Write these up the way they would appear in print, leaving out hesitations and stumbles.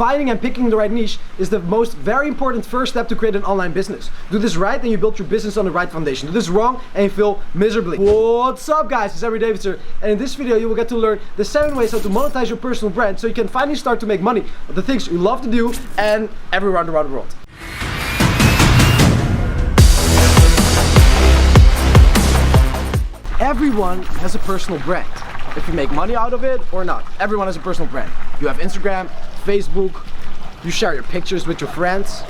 Finding and picking the right niche is the very important first step to create an online business. Do this right and you build your business on the right foundation. Do this wrong and you fail miserably. What's up guys, it's Anri Davids here, and in this video you will get to learn the 7 ways how to monetize your personal brand so you can finally start to make money of the things you love to do and everywhere around the world. Everyone has a personal brand. If you make money out of it or not, everyone has a personal brand. You have Instagram, Facebook, you share your pictures with your friends,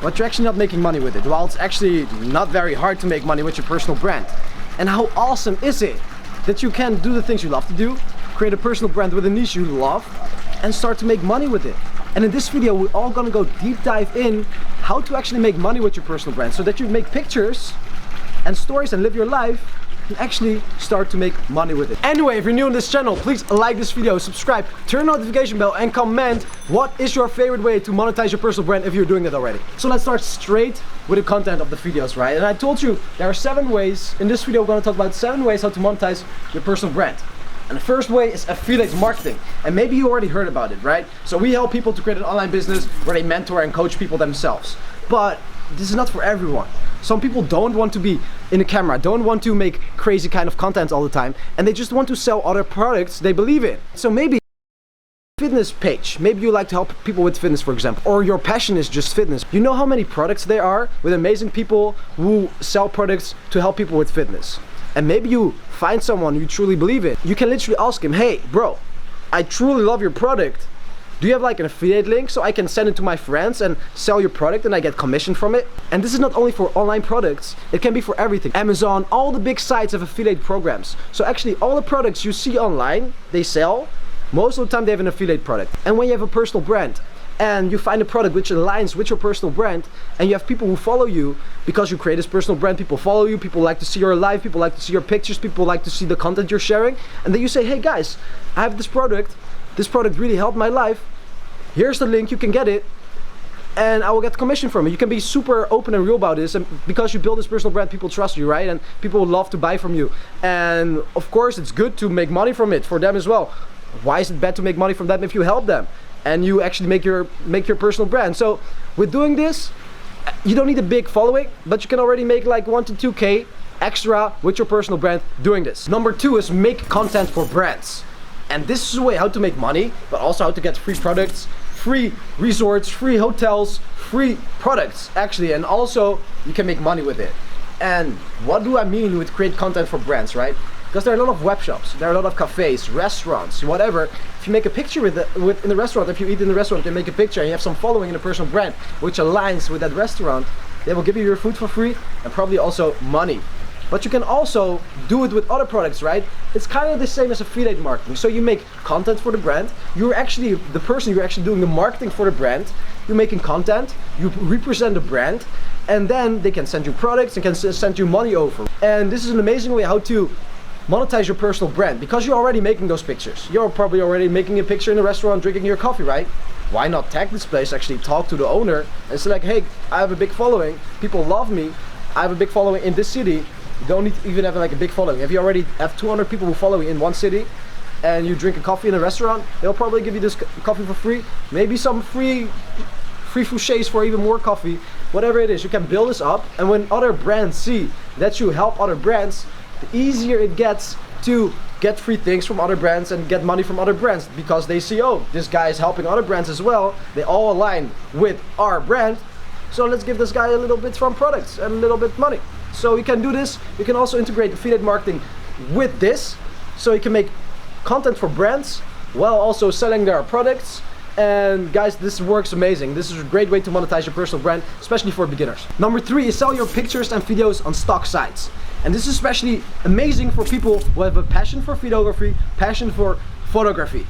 but you're actually not making money with it. Well, it's actually not very hard to make money with your personal brand. And how awesome is it that you can do the things you love to do, create a personal brand with a niche you love, and start to make money with it. And in this video, we're all gonna go deep dive in how to actually make money with your personal brand so that you make pictures and stories and live your life and actually start to make money with it. Anyway, if you're new on this channel, please like this video, subscribe, turn on the notification bell, and comment what is your favorite way to monetize your personal brand if you're doing that already. So let's start straight with the content of the videos, right? And I told you there are 7 ways. In this video, we're going to talk about 7 ways how to monetize your personal brand. And the first way is affiliate marketing. And maybe you already heard about it, right? So we help people to create an online business where they mentor and coach people themselves. But this is not for everyone. Some people don't want to be in the camera, don't want to make crazy kind of content all the time, and they just want to sell other products they believe in. So maybe fitness page, maybe you like to help people with fitness, for example, or your passion is just fitness. You know how many products there are with amazing people who sell products to help people with fitness. And maybe you find someone you truly believe in. You can literally ask him, hey bro, I truly love your product. Do you have like an affiliate link so I can send it to my friends and sell your product and I get commission from it? And this is not only for online products, it can be for everything. Amazon, all the big sites have affiliate programs. So actually all the products you see online, they sell, most of the time they have an affiliate product. And when you have a personal brand and you find a product which aligns with your personal brand and you have people who follow you because you create this personal brand, people follow you, people like to see your life, people like to see your pictures, people like to see the content you're sharing, and then you say, hey guys, I have this product really helped my life, here's the link, you can get it, and I will get commission from it. You can be super open and real about this, and because you build this personal brand, people trust you, right? And people will love to buy from you. And of course, it's good to make money from it for them as well. Why is it bad to make money from them if you help them and you actually make your personal brand? So with doing this, you don't need a big following, but you can already make like 1 to 2K extra with your personal brand doing this. Number 2 is make content for brands. And this is a way how to make money, but also how to get free products, free resorts, free hotels, free products actually, and also you can make money with it. And what do I mean with create content for brands, right? Because there are a lot of web shops, there are a lot of cafes, restaurants, whatever. If you make a picture in the restaurant, if you eat in the restaurant, they make a picture and you have some following in a personal brand which aligns with that restaurant, they will give you your food for free and probably also money. But you can also do it with other products, right? It's kind of the same as affiliate marketing. So you make content for the brand. You're actually the person, you're actually doing the marketing for the brand. You're making content, you represent the brand, and then they can send you products and can send you money over. And this is an amazing way how to monetize your personal brand because you're already making those pictures. You're probably already making a picture in a restaurant drinking your coffee, right? Why not tag this place, actually talk to the owner and say like, hey, I have a big following, people love me, I have a big following in this city. You don't need to even have like a big following. If you already have 200 people who follow you in one city and you drink a coffee in a restaurant, they'll probably give you this coffee for free. Maybe some free fouchés for even more coffee. Whatever it is, you can build this up, and when other brands see that you help other brands, the easier it gets to get free things from other brands and get money from other brands because they see, oh, this guy is helping other brands as well. They all align with our brand. So let's give this guy a little bit from products and a little bit money. So you can do this. You can also integrate affiliate marketing with this. So you can make content for brands while also selling their products. And guys, this works amazing. This is a great way to monetize your personal brand, especially for beginners. Number 3 is sell your pictures and videos on stock sites. And this is especially amazing for people who have a passion for videography, passion for photography.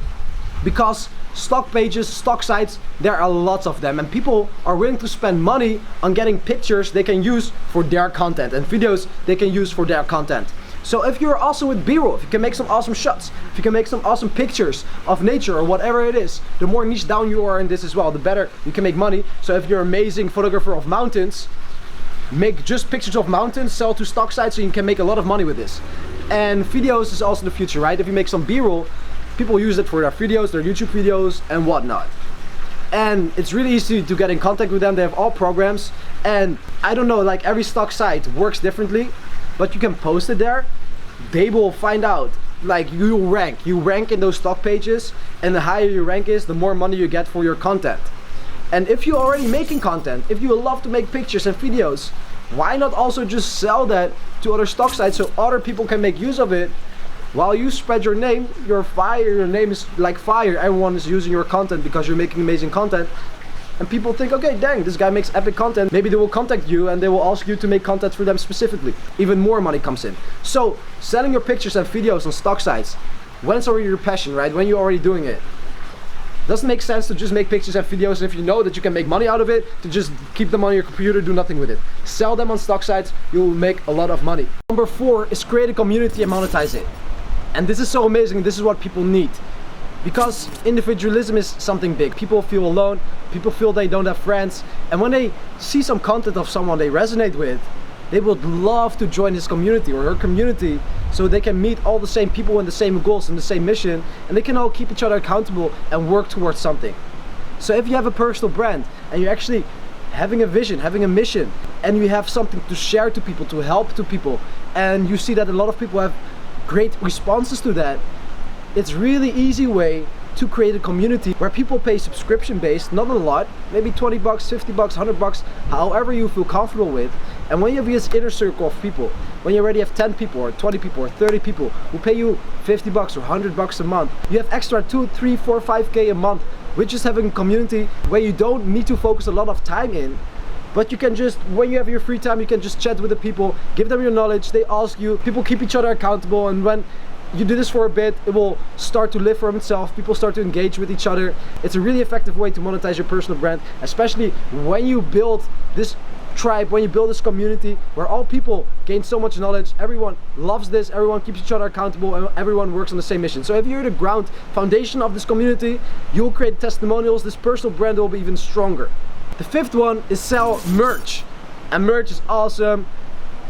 Because stock pages, stock sites, there are lots of them, and people are willing to spend money on getting pictures they can use for their content and videos they can use for their content. So if you're awesome with B-roll, if you can make some awesome shots, if you can make some awesome pictures of nature or whatever it is, the more niche down you are in this as well, the better you can make money. So if you're an amazing photographer of mountains, make just pictures of mountains, sell to stock sites, so you can make a lot of money with this. And videos is also the future, right? If you make some B-roll, people use it for their videos, their YouTube videos and whatnot. and it's really easy to get in contact with them. They have all programs, and I don't know, like every stock site works differently, but you can post it there. They will find out, like you rank in those stock pages, and the higher your rank is, the more money you get for your content. And if you're already making content, if you love to make pictures and videos, why not also just sell that to other stock sites so other people can make use of it? While you spread your name, you're fire, your name is like fire. Everyone is using your content because you're making amazing content. And people think, okay, dang, this guy makes epic content. Maybe they will contact you and they will ask you to make content for them specifically. Even more money comes in. So selling your pictures and videos on stock sites, when it's already your passion, right? When you're already doing it, doesn't make sense to just make pictures and videos if you know that you can make money out of it, to just keep them on your computer, do nothing with it. Sell them on stock sites, you will make a lot of money. Number 4 is create a community and monetize it. And this is so amazing, this is what people need. Because individualism is something big. People feel alone, people feel they don't have friends, and when they see some content of someone they resonate with, they would love to join his community or her community so they can meet all the same people and the same goals and the same mission, and they can all keep each other accountable and work towards something. So if you have a personal brand and you're actually having a vision, having a mission, and you have something to share to people, to help to people, and you see that a lot of people have great responses to that, it's really easy way to create a community where people pay subscription based, not a lot, maybe 20 bucks, 50 bucks, 100 bucks, however you feel comfortable with. And when you have this inner circle of people, when you already have 10 people or 20 people or 30 people who pay you 50 bucks or 100 bucks a month, you have extra 2, 3, 4, 5K a month, with just having a community where you don't need to focus a lot of time in, but you can just, when you have your free time, you can just chat with the people, give them your knowledge, they ask you, people keep each other accountable, and when you do this for a bit, it will start to live for itself. People start to engage with each other. It's a really effective way to monetize your personal brand, especially when you build this tribe, when you build this community where all people gain so much knowledge, everyone loves this, everyone keeps each other accountable, and everyone works on the same mission. So if you're the ground foundation of this community, you'll create testimonials. This personal brand will be even stronger. The 5th one is sell merch. And merch is awesome,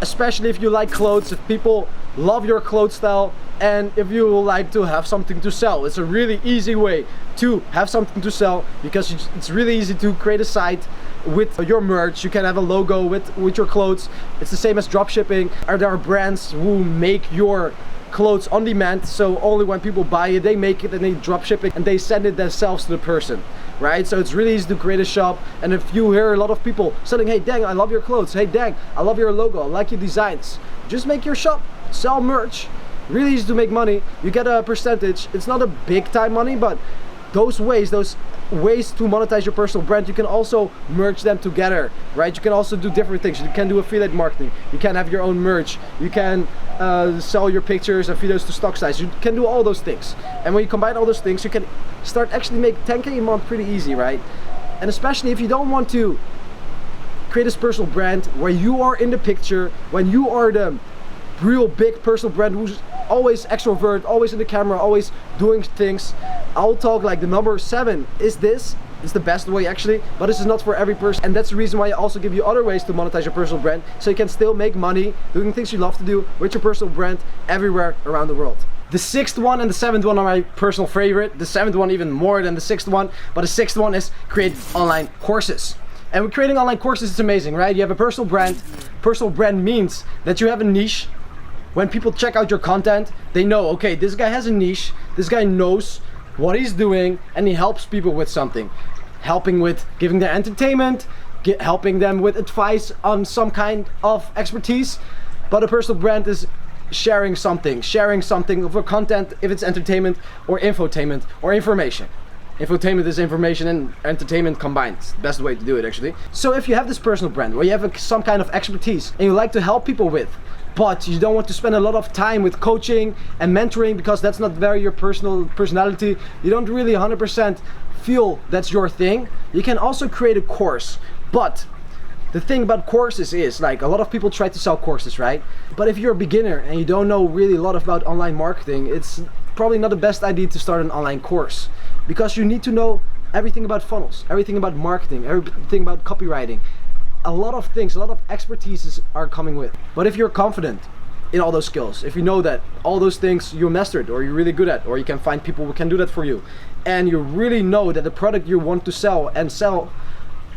especially if you like clothes, if people love your clothes style, and if you like to have something to sell. It's a really easy way to have something to sell, because it's really easy to create a site with your merch. You can have a logo with your clothes. It's the same as drop shipping. There are brands who make your clothes on demand, so only when people buy it, they make it and they drop ship it and they send it themselves to the person, right? So it's really easy to create a shop. And if you hear a lot of people saying, hey dang, I love your clothes, hey dang, I love your logo, I like your designs, just make your shop, sell merch. Really easy to make money. You get a percentage. It's not a big time money, but those ways to monetize your personal brand, you can also merge them together, right? You can also do different things. You can do affiliate marketing, you can have your own merch, you can sell your pictures and videos to stock sites. You can do all those things, and when you combine all those things, you can start actually make 10K a month pretty easy, right? And especially if you don't want to create this personal brand where you are in the picture, when you are the real big personal brand who's always extrovert, always in the camera, always doing things, I'll talk like the number 7 is this. It's the best way actually, but this is not for every person, and that's the reason why I also give you other ways to monetize your personal brand, so you can still make money doing things you love to do with your personal brand everywhere around the world. The 6th one and the 7th one are my personal favorite. The 7th one even more than the 6th one, but the 6th one is create online courses. And with creating online courses, it's amazing, right? You have a personal brand. Personal brand means that you have a niche. When people check out your content, they know, okay, this guy has a niche, this guy knows what he's doing, and he helps people with something. Helping with giving them entertainment, helping them with advice on some kind of expertise. But a personal brand is sharing something of a content, if it's entertainment or infotainment or information. Infotainment is information and entertainment combined. It's the best way to do it actually. So if you have this personal brand where you have some kind of expertise and you like to help people with, but you don't want to spend a lot of time with coaching and mentoring because that's not very your personality, you don't really 100% feel that's your thing, you can also create a course. But the thing about courses is, like, a lot of people try to sell courses, right? But if you're a beginner and you don't know really a lot about online marketing, it's probably not the best idea to start an online course, because you need to know everything about funnels, everything about marketing, everything about copywriting. A lot of things, a lot of expertise are coming with. But if you're confident, in all those skills, if you know that all those things you mastered or you're really good at, or you can find people who can do that for you, and you really know that the product you want to sell,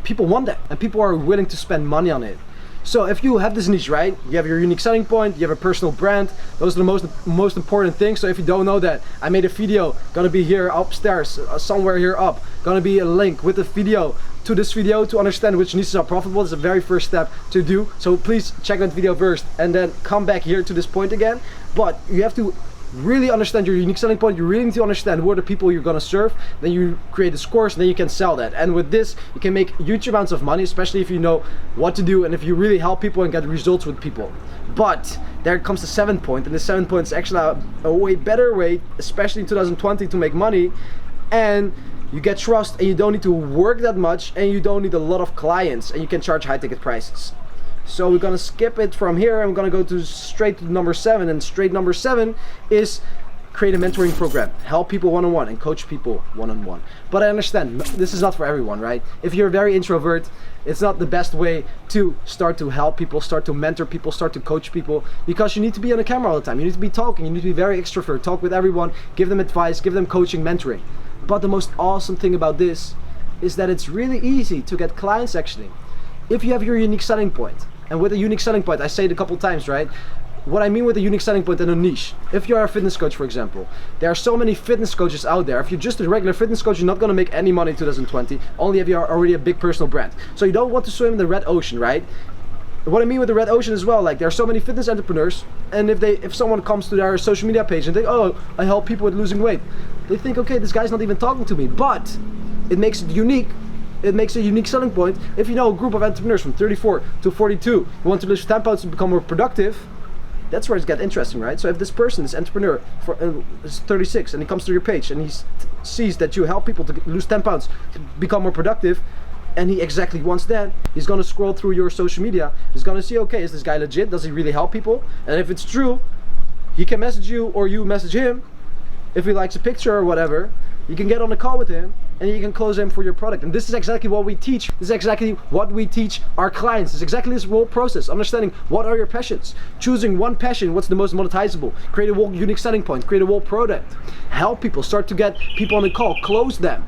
people want that and people are willing to spend money on it. So if you have this niche, right, you have your unique selling point, you have a personal brand, those are the most important things. So if you don't know that, I made a video, gonna be here upstairs, somewhere here up, gonna be a link with the video to this video to understand which niches are profitable. It's the very first step to do. So please check that video first and then come back here to this point again. But you have to really understand your unique selling point. You really need to understand who are the people you're gonna serve. Then you create this course and then you can sell that. And with this, you can make huge amounts of money, especially if you know what to do and if you really help people and get results with people. But there comes the 7th point, and the 7th point is actually a way better way, especially in 2020, to make money. And you get trust and you don't need to work that much and you don't need a lot of clients and you can charge high ticket prices. So we're gonna skip it from here and we're gonna go straight to number 7, and straight number 7 is create a mentoring program. Help people one-on-one and coach people one-on-one. But I understand this is not for everyone, right? If you're very introvert, it's not the best way to start to help people, start to mentor people, start to coach people, because you need to be on the camera all the time. You need to be talking, you need to be very extrovert, talk with everyone, give them advice, give them coaching, mentoring. But the most awesome thing about this is that it's really easy to get clients actually. If you have your unique selling point, and with a unique selling point, I say it a couple times, right? What I mean with a unique selling point and a niche. If you're a fitness coach, for example, there are so many fitness coaches out there. If you're just a regular fitness coach, you're not gonna make any money in 2020, only if you're already a big personal brand. So you don't want to swim in the red ocean, right? What I mean with the red ocean as well, like there are so many fitness entrepreneurs, and if someone comes to their social media page and think, oh, I help people with losing weight, they think, okay, this guy's not even talking to me. But it makes it unique. It makes a unique selling point. If you know a group of entrepreneurs from 34 to 42 who want to lose 10 pounds to become more productive, that's where it gets interesting, right? So if this person, this entrepreneur, is 36 and he comes to your page and he sees that you help people to lose 10 pounds to become more productive, and he exactly wants that, he's gonna scroll through your social media, he's gonna see, okay, is this guy legit? Does he really help people? And if it's true, he can message you or you message him. If he likes a picture or whatever, you can get on a call with him and you can close him for your product. And this is exactly what we teach. This is exactly what we teach our clients. It's exactly this whole process. Understanding what are your passions. Choosing one passion, what's the most monetizable. Create a whole unique selling point. Create a whole product. Help people. Start to get people on the call. Close them.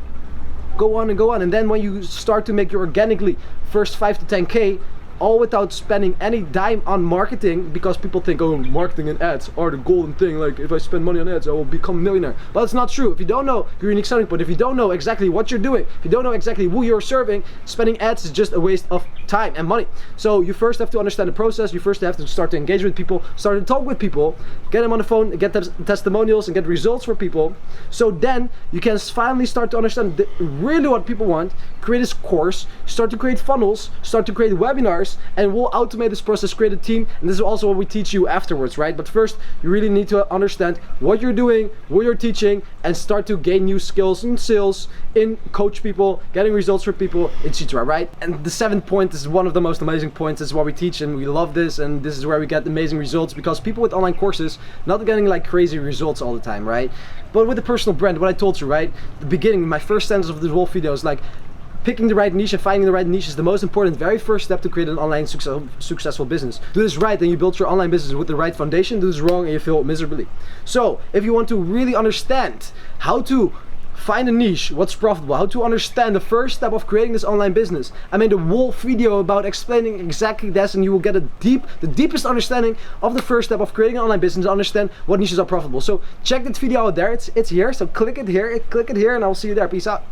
Go on and go on. And then when you start to make your organically first 5 to 10K, all without spending any dime on marketing, because people think, oh, marketing and ads are the golden thing, like if I spend money on ads I will become a millionaire. But it's not true. If you don't know your unique selling point, if you don't know exactly what you're doing, if you don't know exactly who you're serving, spending ads is just a waste of time and money. So you first have to understand the process. You first have to start to engage with people, start to talk with people, get them on the phone, get them testimonials and get results for people. So then you can finally start to understand really what people want, create this course, start to create funnels, start to create webinars, and we'll automate this process, create a team. And this is also what we teach you afterwards, right? But first, you really need to understand what you're doing, what you're teaching, and start to gain new skills in sales, in coach people, getting results for people, etc., right? And the 7th point is one of the most amazing points. This is what we teach, and we love this, and this is where we get amazing results, because people with online courses not getting like crazy results all the time, right? But with a personal brand, what I told you, right? The beginning, my first sentence of this whole video is like, picking the right niche and finding the right niche is the most important, very first step to create an online successful business. Do this right and you build your online business with the right foundation. Do this wrong and you fail miserably. So if you want to really understand how to find a niche, what's profitable, how to understand the first step of creating this online business, I made a whole video about explaining exactly this, and you will get the deepest understanding of the first step of creating an online business, understand what niches are profitable. So check that video out there, it's here, so click it here, and I'll see you there. Peace out.